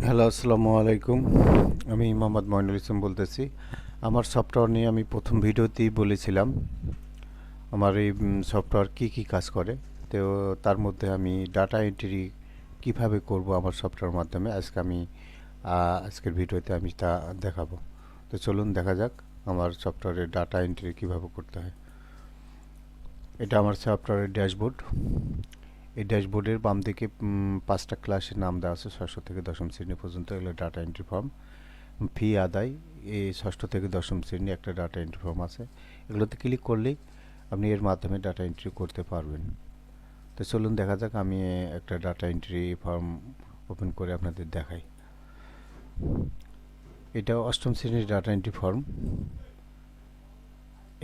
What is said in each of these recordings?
Hello, আসসালামু আলাইকুম। আমি মোহাম্মদ মইনুল ইসলাম বলতেছি। আমার সফটওয়্যার নিয়ে আমি প্রথম ভিডিওতেই বলেছিলাম আমার এই সফটওয়্যার কী কাজ করে। তো তার মধ্যে আমি ডাটা এন্ট্রি কিভাবে করব আমার সফটওয়্যার মাধ্যমে আজকের ভিডিওতে আমি তা দেখাবো। তো চলুন দেখা যাক আমার সফটওয়্যারের ডাটা এন্ট্রি কিভাবে করতে হয়। এটা আমার সফটওয়্যারের ড্যাশবোর্ড। এই ড্যাশবোর্ডের বাম দিকে 5টা ক্লাসের নাম দেওয়া আছে, ষষ্ঠ থেকে দশম শ্রেণী পর্যন্ত। এগুলো ডাটা এন্ট্রি ফর্ম। ফি আদায় এই ষষ্ঠ থেকে দশম শ্রেণী একটা ডাটা এন্ট্রি ফর্ম আছে। এগুলোতে ক্লিক করলেই আপনি এর মাধ্যমে ডাটা এন্ট্রি করতে পারবেন। তো চলুন দেখা যাক, আমি একটা ডাটা এন্ট্রি ফর্ম ওপেন করে আপনাদের দেখাই। এটা অষ্টম শ্রেণীর ডাটা এন্ট্রি ফর্ম।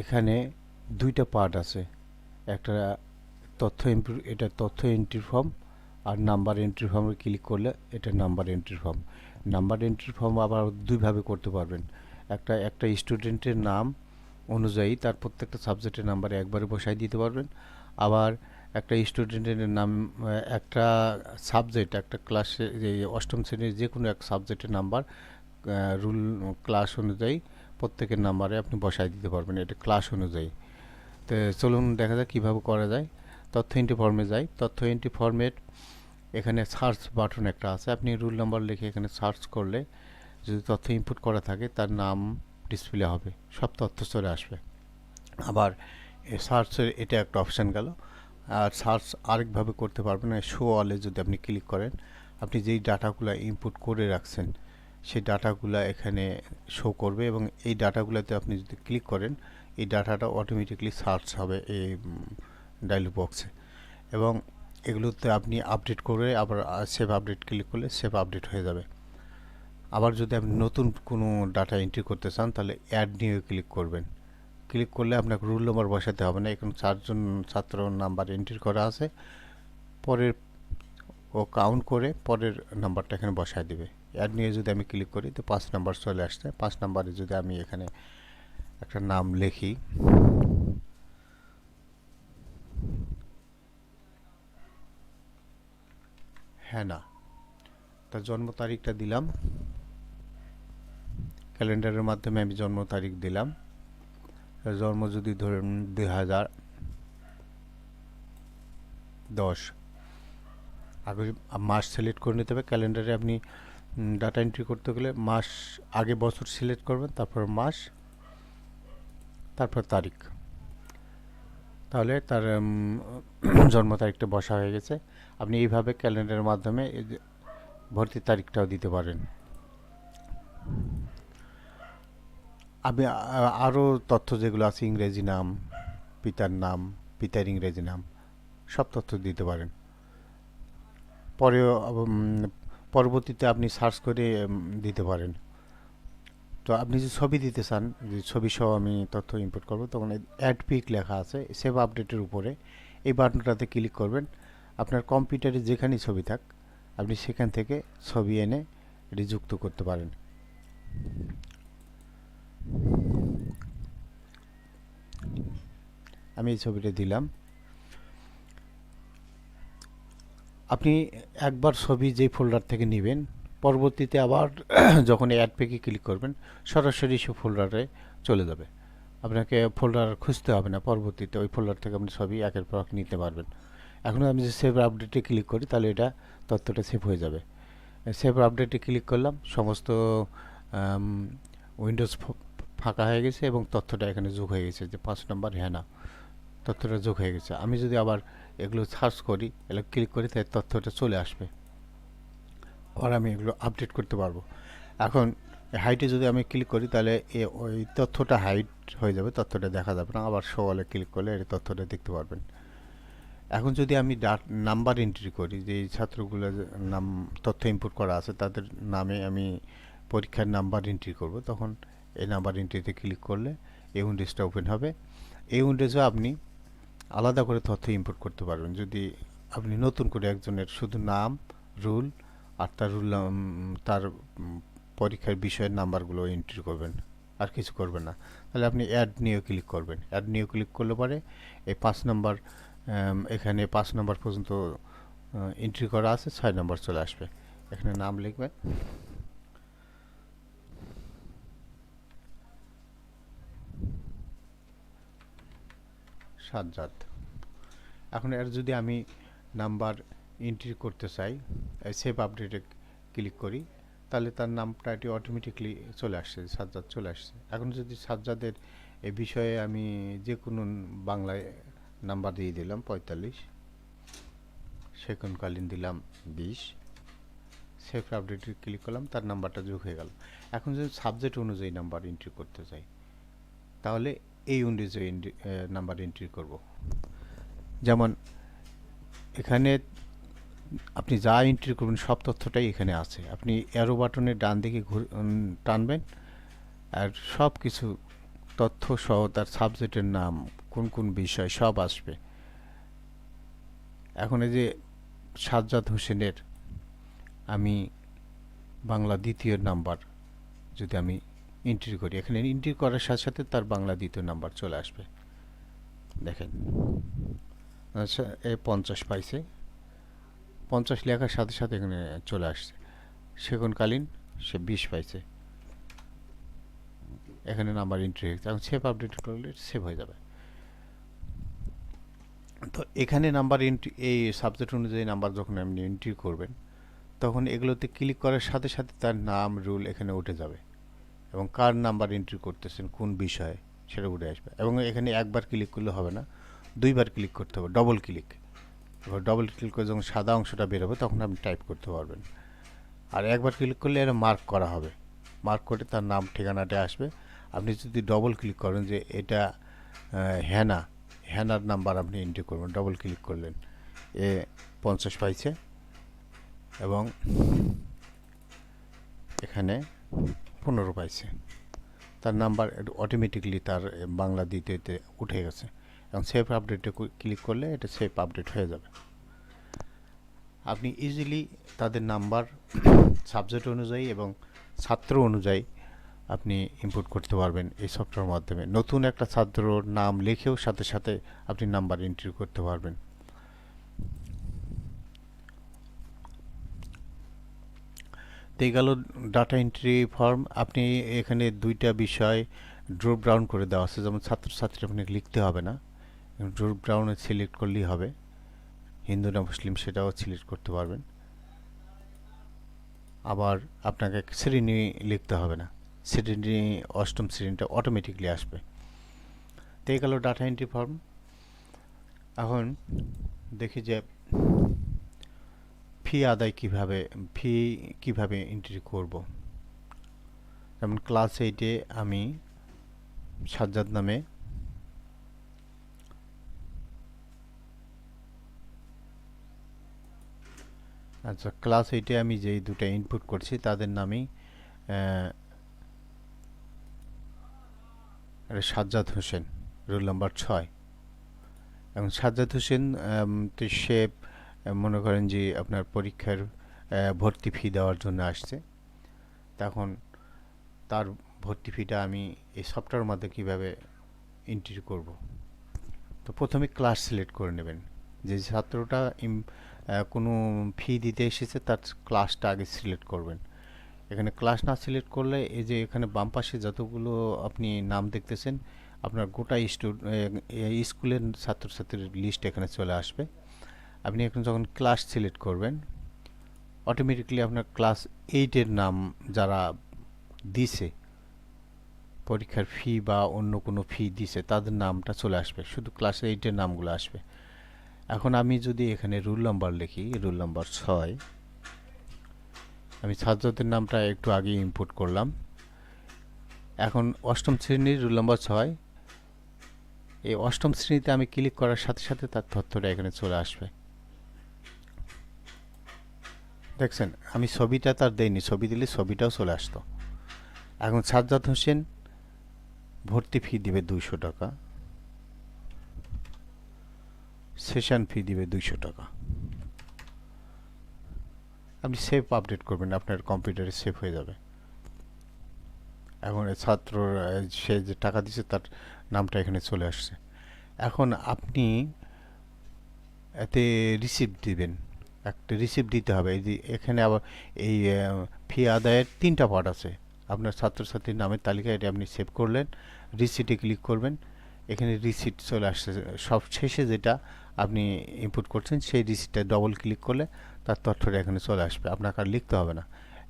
এখানে দুইটা পার্ট আছে। একটা এটা তথ্য এন্ট্রি ফর্ম, আর নাম্বার এন্ট্রি ফর্মে ক্লিক করলে এটা number entry form. Number entry form আবার দুইভাবে করতে পারবেন। একটা স্টুডেন্টের নাম অনুযায়ী তার প্রত্যেকটা সাবজেক্টের নাম্বারে একবারে বসাই দিতে পারবেন। আবার একটা স্টুডেন্টের নাম, একটা সাবজেক্ট, একটা ক্লাসে, অষ্টম শ্রেণীর যে কোনো এক সাবজেক্টের নাম্বার রুল ক্লাস অনুযায়ী প্রত্যেকের নাম্বারে আপনি বসাই দিতে পারবেন, এটা ক্লাস অনুযায়ী। তো চলুন দেখা যাক কীভাবে করা যায়। তথ্য এন্ট্রি ফর্মে যাই। তথ্য এন্ট্রি ফর্মের এখানে সার্চ বাটন একটা আছে। আপনি রুল নাম্বার লিখে এখানে সার্চ করলে যদি তথ্য ইনপুট করা থাকে তার নাম ডিসপ্লে হবে, সব তথ্য চলে আসবে। আবার সার্চের এটা একটা অপশান গেল। আর সার্চ আরেকভাবে করতে পারবেন, শো অলে যদি আপনি ক্লিক করেন, আপনি যেই ডাটাগুলো ইনপুট করে রাখছেন সেই ডাটাগুলো এখানে শো করবে, এবং এই ডাটাগুলোতে আপনি যদি ক্লিক করেন এই ডাটাটা অটোমেটিকলি সার্চ হবে এই ডায়লগ বক্সে। এবং এগুলোতে আপনি আপডেট করে আবার সেভ আপডেট ক্লিক করলে সেভ আপডেট হয়ে যাবে। আবার যদি আপনি নতুন কোনো ডাটা এন্ট্রি করতে চান তাহলে অ্যাড নিয়ে ক্লিক করবেন। ক্লিক করলে আপনাকে রুল নাম্বার বসাতে হবে না, এখানে 4জন ছাত্র নাম্বার এন্ট্রি করা আছে। পরের ও কাউন্ট করে পরের নাম্বারটা এখানে বসায় দিবে। অ্যাড নিয়ে যদি আমি ক্লিক করি তো 5 নাম্বার চলে আসছে। 5 নাম্বারে যদি আমি এখানে একটা নাম লিখি, হ্যাঁ না, তার জন্ম তারিখটা দিলাম। ক্যালেন্ডারের মাধ্যমে আমি জন্ম তারিখ দিলাম। জন্ম যদি ধরেন 2010, আগে মাস সিলেক্ট করে নিতে হবে। ক্যালেন্ডারে আপনি ডাটা এন্ট্রি করতে গেলে মাস, আগে বছর সিলেক্ট করবেন, তারপর মাস, তারপর তারিখ। তাহলে তার জন্ম তারিখটা বসা হয়ে গেছে। আপনি এইভাবে ক্যালেন্ডারের মাধ্যমে ভর্তির তারিখটাও দিতে পারেন। আমি আরও তথ্য যেগুলো আছে, ইংরেজি নাম, পিতার নাম, পিতার ইংরেজি নাম, সব তথ্য দিতে পারেন। পরেও পরবর্তীতে আপনি সার্চ করে দিতে পারেন। তো আপনি যদি ছবি দিতে চান, যে ছবি সহ আমি তথ্য ইনপুট করব, তখন অ্যাড পিক লেখা আছে সেভ আপডেটের উপরে, এই বাটনটাতে ক্লিক করবেন। আপনার কম্পিউটারে যেখানেই ছবি থাক আপনি সেখান থেকে ছবি এনে এটি যুক্ত করতে পারেন। আমি এই ছবিটা দিলাম। আপনি একবার ছবি যে ফোল্ডার থেকে নেবেন, পরবর্তীতে আবার যখন অ্যাড পেকে ক্লিক করবেন সরাসরি সে ফোল্ডারে চলে যাবে। আপনাকে ফোল্ডার খুঁজতে হবে না, পরবর্তীতে ওই ফোল্ডার থেকে আপনি ছবি একের পর এক নিতে পারবেন। এখন আমি যদি সেভ আপডেটে ক্লিক করি তাহলে এটা তথ্যটা সেভ হয়ে যাবে। সেভ আপডেটে ক্লিক করলাম, সমস্ত উইন্ডোজ ফাঁকা হয়ে গেছে এবং তথ্যটা এখানে যোগ হয়ে গেছে, যে 5 নম্বর, হ্যাঁ না, তথ্যটা যোগ হয়ে গেছে। আমি যদি আবার এগুলো সার্চ করি, এগুলো ক্লিক করি, তাই তথ্যটা চলে আসবে। আর আমি এগুলো আপডেট করতে পারবো। এখন হাইটে যদি আমি ক্লিক করি তাহলে ওই তথ্যটা হাইট হয়ে যাবে, তথ্যটা দেখা যাবে না। আবার সওয়ালে ক্লিক করলে এই তথ্যটা দেখতে পারবেন। এখন যদি আমি নাম্বার এন্ট্রি করি, যে ছাত্রগুলো নাম তথ্য ইনপুট করা আছে তাদের নামে আমি পরীক্ষার নাম্বার এন্ট্রি করব, তখন এই নাম্বার এন্ট্রিতে ক্লিক করলে এই উইন্ডোজটা ওপেন হবে। এই উইন্ডোজে আপনি আলাদা করে তথ্য ইনপুট করতে পারবেন। যদি আপনি নতুন করে একজনের শুধু নাম, রুল আর তার পরীক্ষার বিষয়ের নাম্বারগুলো এন্ট্রি করবেন, আর কিছু করবেন না, তাহলে আপনি অ্যাড নিয়ে ক্লিক করবেন। অ্যাড নিয়ে ক্লিক করলে পরে এই 5 নম্বর, এখানে 5 নম্বর পর্যন্ত এন্ট্রি করা আছে, 6 নম্বর চলে আসবে। এখানে নাম লিখবেন, সাজ্জাদ। এখন এর যদি আমি নাম্বার এন্ট্রি করতে চাই, সেভ আপডেটে ক্লিক করি, তাহলে তার নামটা এটি অটোমেটিকলি চলে আসছে, সাজ্জাদ চলে আসছে। এখন যদি সাজ্জাদের এই বিষয়ে আমি যে কোনো বাংলায় নাম্বার দিয়ে দিলাম 45, সেকন্ডকালীন দিলাম 20, সেভ আপডেটে ক্লিক করলাম, তার নাম্বারটা যোগ হয়ে গেল। এখন যদি সাবজেক্ট অনুযায়ী নাম্বার এন্ট্রি করতে চাই, তাহলে এই অনুযায়ী নাম্বার এন্ট্রি করব। যেমন এখানে আপনি যা এন্ট্রি করবেন সব তথ্যটাই এখানে আছে। আপনি অ্যারো বাটনের ডান দিকে টানবেন, আর সব কিছু তথ্য সহ তার সাবজেক্টের নাম, কোন কোন বিষয় সব আসবে। এখন এই যে সাজ্জাদ হোসেনের আমি বাংলা দ্বিতীয় নাম্বার যদি আমি এন্ট্রি করি, এখানে এন্ট্রি করার সাথে সাথে তার বাংলা দ্বিতীয় নাম্বার চলে আসবে। দেখেন, আচ্ছা, এ 50 পাইছে, 50 লেখার সাথে সাথে এখানে চলে আসছে। সেকন্ডকালীন সে 20 পাইছে, এখানে নাম্বার এন্ট্রি হয়েছে। এখন সেভ আপডেট করলে সেভ হয়ে যাবে। তো এখানে নাম্বার এন্ট্রি, এই সাবজেক্ট অনুযায়ী নাম্বার যখন আপনি এন্ট্রি করবেন, তখন এগুলোতে ক্লিক করার সাথে সাথে তার নাম, রুল এখানে উঠে যাবে, এবং কার নাম্বার এন্ট্রি করতেছেন, কোন বিষয়ে, সেটা উঠে আসবে। এবং এখানে একবার ক্লিক করলে হবে না, দুইবার ক্লিক করতে হবে, ডবল ক্লিক। এবার ডবল ক্লিক করে যখন সাদা অংশটা বেরোবে তখন আপনি টাইপ করতে পারবেন। আর একবার ক্লিক করলে এটা মার্ক করা হবে, মার্ক করে তার নাম ঠিকানাটা আসবে। আপনি যদি ডবল ক্লিক করেন যে এটা হ্যানা, হ্যানার নাম্বার আপনি এন্ট্রি করবেন, ডবল ক্লিক করলেন, এ 50 পাইছে, এবং এখানে 15 পাইছে। তার নাম্বার অটোমেটিকলি তার বাংলা দ্বিতীয়তে উঠে গেছে, এবং সেভ আপডেটে ক্লিক করলে এটা সেভ আপডেট হয়ে যাবে। আপনি ইজিলি তাদের নাম্বার সাবজেক্ট অনুযায়ী এবং ছাত্র অনুযায়ী আপনি ইনপুট করতে পারবেন এই সফটওয়্যারের মাধ্যমে। নতুন একটা ছাত্রর নাম লিখেও সাথে সাথে আপনি নাম্বার এন্ট্রি করতে পারবেন। তো এই গেল ডাটা এন্ট্রি ফর্ম। আপনি এখানে দুইটা বিষয় ড্রপ ডাউন করে দেওয়া আছে, যেমন ছাত্রছাত্রী আপনাকে লিখতে হবে না, ড্রপ ডাউনে সিলেক্ট করলেই হবে, হিন্দু না মুসলিম সেটাও সিলেক্ট করতে পারবেন। আবার আপনাকে শ্রেণী লিখতে হবে না, শ্রেণী অষ্টম শ্রেণীটা অটোমেটিকলি আসবে। তো এই গেল ডাটা এন্ট্রি ফর্ম। এখন দেখি যে ফি আদায় কিভাবে এন্ট্রি করব। যেমন ক্লাস 8-এ আমি সাজ্জাদ নামে আচ্ছা, ক্লাস 8-এ আমি যেই দুটো ইনপুট করছি তাদের নামই সাজ্জাদ হোসেন, রোল নাম্বার 6। এবং সাজ্জাদ হোসেন তো সে মনে করেন যে আপনার পরীক্ষার ভর্তি ফি দেওয়ার জন্য আসছে। তখন তার ভর্তি ফিটা আমি এই সফটওয়্যারের মধ্যে কীভাবে এন্ট্রি করব। তো প্রথমে ক্লাস সিলেক্ট করে নেবেন, যে ছাত্রটা কোনো ফি দিতে এসেছে তার ক্লাসটা আগে সিলেক্ট করবেন। এখানে ক্লাস না সিলেক্ট করলে এই যে এখানে বাম পাশে যতগুলো আপনি নাম দেখতেছেন, আপনার গোটা স্কুলের ছাত্রছাত্রীর লিস্ট এখানে চলে আসবে। আপনি এখন যখন ক্লাস সিলেক্ট করবেন, অটোমেটিকলি আপনার ক্লাস 8-এর নাম যারা দিছে, পরীক্ষার ফি বা অন্য কোনো ফি দিছে, তাদের নামটা চলে আসবে, শুধু ক্লাস 8-এর নামগুলো আসবে। এখন আমি যদি এখানে রুল নাম্বার লিখি, রুল নাম্বার 6, আমি ছাত্রদের নামটা একটু আগে ইনপুট করলাম। এখন অষ্টম শ্রেণীর রুল নাম্বার 6, এই অষ্টম শ্রেণীতে আমি ক্লিক করার সাথে সাথে তার তথ্যটা এখানে চলে আসবে। দেখছেন, আমি ছবিটা তার দেইনি, ছবি দিলে ছবিটাও চলে আসতো। এখন সাজ্জাদ হোসেন ভর্তি ফি দিবে 200 টাকা, সেশন ফি দিবে 200 টাকা। আপনি সেভ আপডেট করবেন, আপনার কম্পিউটারে সেভ হয়ে যাবে। এখন ছাত্র সে যে টাকা দিচ্ছে তার নামটা এখানে চলে আসছে। এখন আপনি এতে রিসিপ্ট দিবেন, একটা রিসিপ্ট দিতে হবে। এই যে এখানে আবার এই ফি আদায়ের 3টা পার্ট আছে। আপনার ছাত্রছাত্রীর নামের তালিকা, এটা আপনি সেভ করলেন, রিসিটে ক্লিক করবেন, এখানে রিসিট চলে আসছে। সব শেষে যেটা আপনি ইনপুট করছেন সেই রিসিটটা ডবল ক্লিক করলে তার তথ্যটা এখানে চলে আসবে, আপনাকে আর লিখতে হবে না।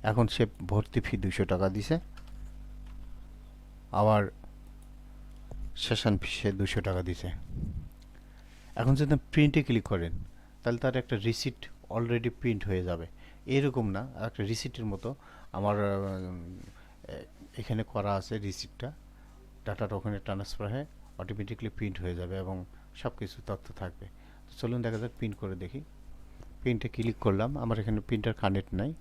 এখন সে ভর্তি ফি 200 টাকা দিছে, আবার সেশন ফি সে 200 টাকা দিছে। এখন যদি প্রিন্টে ক্লিক করেন তাহলে তার একটা রিসিট অলরেডি প্রিন্ট হয়ে যাবে। এরকম না, একটা রিসিটের মতো আমার এখানে করা আছে রিসিটটা, ডাটাটা ওখানে ট্রান্সফার হয়ে অটোমেটিকলি প্রিন্ট হয়ে যাবে এবং সব কিছু তথ্য থাকবে। তো চলুন দেখা যাক, প্রিন্ট করে দেখি। প্রিন্টে ক্লিক করলাম, আমার এখানে প্রিন্টার কানেক্ট নাই,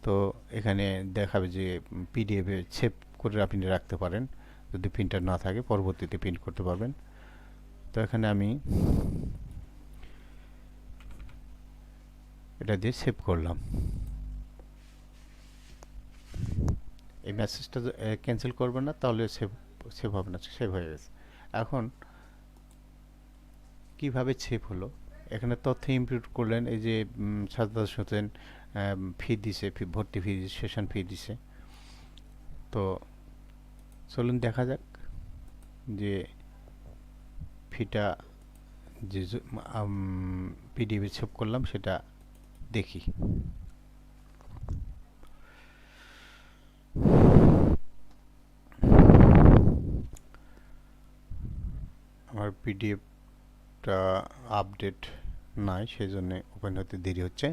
তো এখানে দেখাবে যে পিডিএফে সেভ করে আপনি রাখতে পারেন, যদি প্রিন্টার না থাকে পরবর্তীতে প্রিন্ট করতে পারবেন। তো এখানে আমি এটা দিয়ে সেভ করলাম। এই মেসেজটা ক্যান্সেল করবেন না, তাহলে সেভ হবে না, সেভ হয়ে গেছে। এখন কিভাবে সেভ হলো, এখানে তথ্য ইনপুট করলেন, এই যে সাজ্জাদ হোসেন ফি দিছে, ভর্তি ফি দিছে, সেশন ফি দিছে। তো চলুন দেখা যাক যে ফিটা যে পিডিএফে সেভ করলাম সেটা দেখি। আমার পিডিএফটা আপডেট নাই, সেই জন্য ওপেন হতে দেরি হচ্ছে।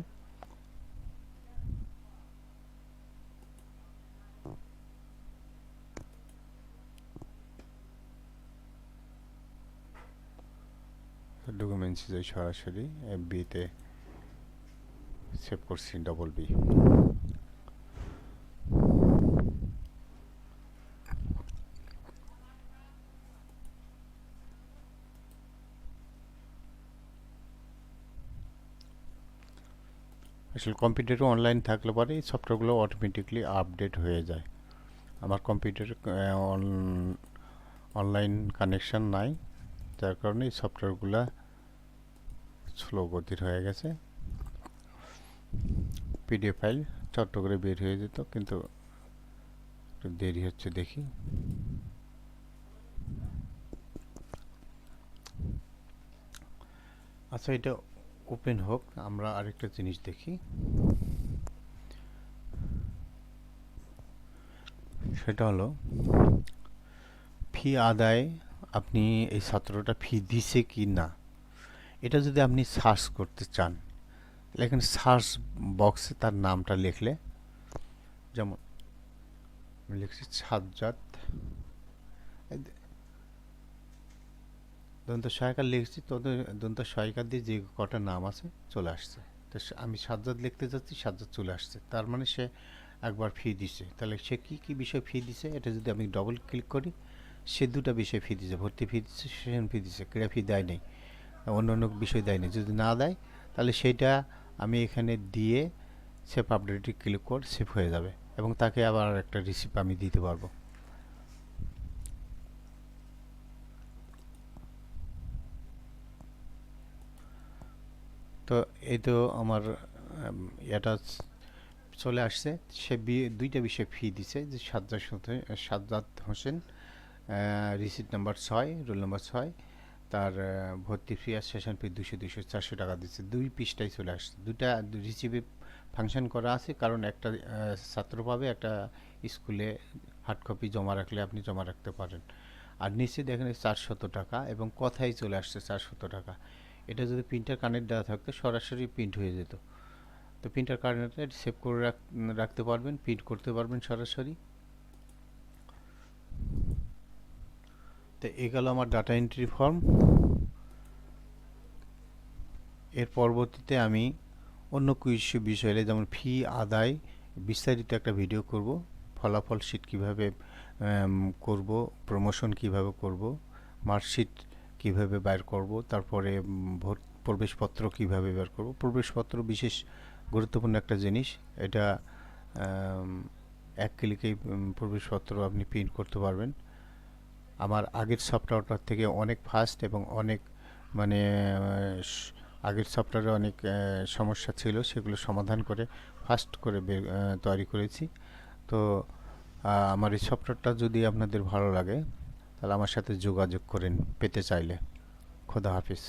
ডকুমেন্টস যাই, সরাসরি এফবিতে সেভ করছি, ডবল বি। আসলে কম্পিউটারে অনলাইন থাকলে পরে এই সফটওয়্যারগুলো অটোমেটিকলি আপডেট হয়ে যায়। আমার কম্পিউটারে অনলাইন কানেকশন নাই, যার কারণে এই সফটওয়্যারগুলো স্লো গতির হয়ে গেছে। পিডিএফ ফাইল চট্ট করে বের হয়ে যেত, কিন্তু একটু দেরি হচ্ছে, দেখি। আচ্ছা, এটা ওপেন হোক, আমরা আরেকটা জিনিস দেখি। সেটা হলো ফি আদায় আপনি এই ছাত্রটা ফি দিছে কি না, এটা যদি আপনি সার্চ করতে চান, এখানে সার্চ বক্সে তার নামটা লিখলে, যেমন আমি লিখছি সাজ্জাদ, দন্ত সহায়িকা লিখছি, তো দন্ত সহায়িকা দিয়ে যে কটা নাম আছে চলে আসছে। তো আমি সাজ্জাদ লিখতে যাচ্ছি, সাজ্জাদ চলে আসছে, তার মানে সে একবার ফি দিছে। তাহলে সে কি কি বিষয় ফি দিছে, এটা যদি আমি ডবল ক্লিক করি, সে দুটা বিষয় ফি দিছে, ভর্তি ফি দিচ্ছে, সেশন ফি দিচ্ছে, ক্রীড়া ফি দেয় নেই, অন্য অন্য বিষয় দেয় নেই। যদি না দেয় তাহলে সেইটা আমি এখানে দিয়ে সেভ আপডেটে ক্লিক করে সেভ হয়ে যাবে এবং তাকে আবার একটা রিসিপ্ট আমি দিতে পারবো। তো এই তো আমার এটা চলে আসছে। সে দুইটা বিষয়ে ফি দিছে, যে Sajjad Hossain, receipt number 6, roll number 6, তার ভর্তি ফি আর সেশন ফি 200 টাকা দিচ্ছে। দুই পৃষ্ঠায় চলে আসছে, দুটা রিসিভে ফাংশন করা আছে, কারণ একটা ছাত্র পাবে, একটা স্কুলে হার্ড কপি জমা রাখলে আপনি জমা রাখতে পারেন। আর নিচে দেখেন 400 টাকা এবং কথাই চলে আসছে 400 টাকা। এটা যদি প্রিন্টার কানেক্ট দেওয়া থাকতো সরাসরি প্রিন্ট হয়ে যেত। তো প্রিন্টার কানেক্টে সেভ করে রাখতে পারবেন, প্রিন্ট করতে পারবেন সরাসরি। তো এ গেল আমার ডাটা এন্ট্রি ফর্ম। এর পরবর্তীতে আমি অন্য কিছু বিষয়ে, যেমন ফি আদায় বিস্তারিত একটা ভিডিও করব, ফলাফল শিট কিভাবে করব, প্রমোশন কিভাবে করব, মার্কশিট কিভাবে বের করব, তারপরে প্রবেশপত্র কিভাবে বের করব। প্রবেশপত্র বিশেষ গুরুত্বপূর্ণ একটা জিনিস, এটা এক ক্লিকেই প্রবেশপত্র আপনি প্রিন্ট করতে পারবেন। আমার আগের সফটওয়্যারটার থেকে অনেক ফাস্ট এবং অনেক মানে আগের সফটওয়্যারে অনেক সমস্যা ছিল, সেগুলো সমাধান করে ফাস্ট করে তৈরি করেছি। তো আমার এই সফটওয়্যারটা যদি আপনাদের ভালো লাগে তাহলে আমার সাথে যোগাযোগ করেন পেতে চাইলে। খোদা হাফিজ।